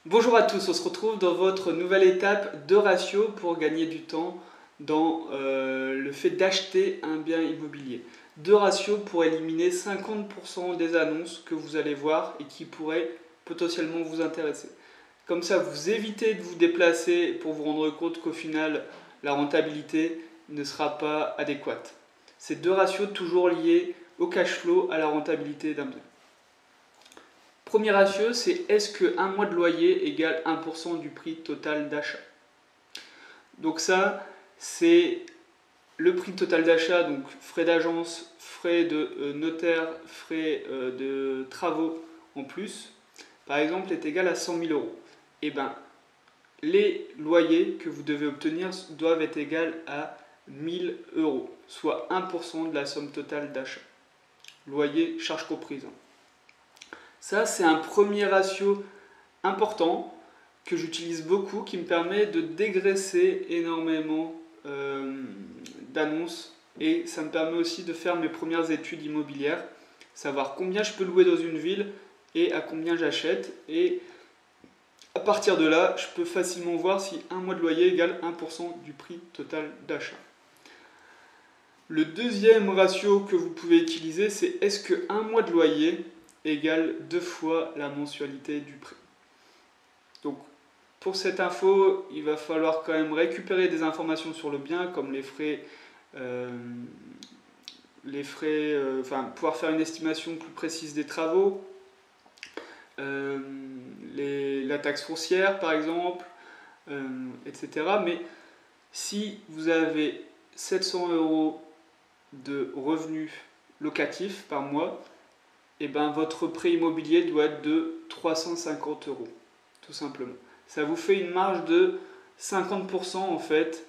Bonjour à tous, on se retrouve dans votre nouvelle étape de ratio pour gagner du temps dans le fait d'acheter un bien immobilier. De ratio pour éliminer 50% des annonces que vous allez voir et qui pourraient potentiellement vous intéresser. Comme ça, vous évitez de vous déplacer pour vous rendre compte qu'au final, la rentabilité ne sera pas adéquate. Ces deux ratios toujours liés au cash flow, à la rentabilité d'un bien. Premier ratio, c'est est-ce que un mois de loyer égale 1% du prix total d'achat. Donc ça, c'est le prix total d'achat, donc frais d'agence, frais de notaire, frais de travaux en plus, par exemple, est égal à 100 000 euros. Et bien, les loyers que vous devez obtenir doivent être égaux à 1000 euros, soit 1% de la somme totale d'achat. Loyer, charges comprises. Ça, c'est un premier ratio important que j'utilise beaucoup, qui me permet de dégraisser énormément d'annonces, et ça me permet aussi de faire mes premières études immobilières, savoir combien je peux louer dans une ville et à combien j'achète, et à partir de là, je peux facilement voir si un mois de loyer égale 1% du prix total d'achat. Le deuxième ratio que vous pouvez utiliser, c'est est-ce que un mois de loyer égale 2 fois la mensualité du prêt. Donc, pour cette info, il va falloir quand même récupérer des informations sur le bien, comme les frais, pouvoir faire une estimation plus précise des travaux, la taxe foncière par exemple, etc. Mais si vous avez 700 euros de revenus locatifs par mois, et ben votre prêt immobilier doit être de 350 euros, tout simplement. Ça vous fait une marge de 50% en fait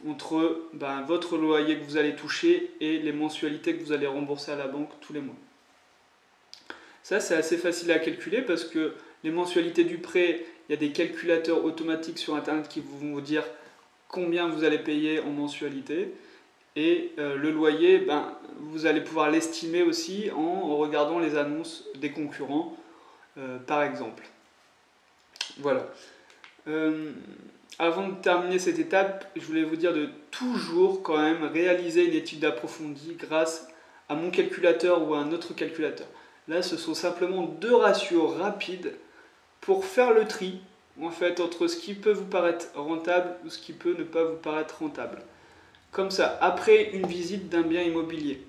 entre votre loyer que vous allez toucher et les mensualités que vous allez rembourser à la banque tous les mois. Ça, c'est assez facile à calculer parce que les mensualités du prêt, il y a des calculateurs automatiques sur internet qui vont vous dire combien vous allez payer en mensualité. Et le loyer, vous allez pouvoir l'estimer aussi en regardant les annonces des concurrents, par exemple. Voilà. Avant de terminer cette étape, je voulais vous dire de toujours quand même réaliser une étude approfondie grâce à mon calculateur ou à un autre calculateur. Là, ce sont simplement deux ratios rapides pour faire le tri en fait entre ce qui peut vous paraître rentable ou ce qui peut ne pas vous paraître rentable. Comme ça, après une visite d'un bien immobilier,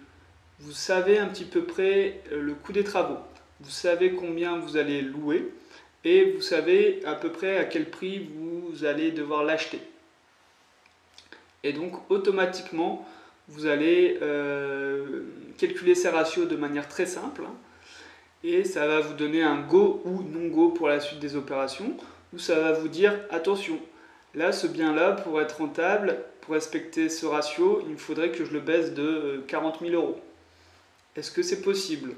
vous savez un petit peu près le coût des travaux, vous savez combien vous allez louer et vous savez à peu près à quel prix vous allez devoir l'acheter. Et donc automatiquement, vous allez calculer ces ratios de manière très simple, et ça va vous donner un go ou non go pour la suite des opérations, où ça va vous dire attention, là ce bien là pour être rentable, pour respecter ce ratio, il me faudrait que je le baisse de 40 000 euros. Est-ce que c'est possible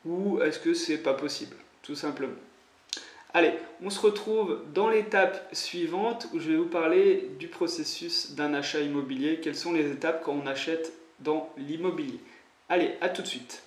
ou est-ce que c'est pas possible, tout simplement. Allez, on se retrouve dans l'étape suivante où je vais vous parler du processus d'un achat immobilier, quelles sont les étapes quand on achète dans l'immobilier. Allez, à tout de suite.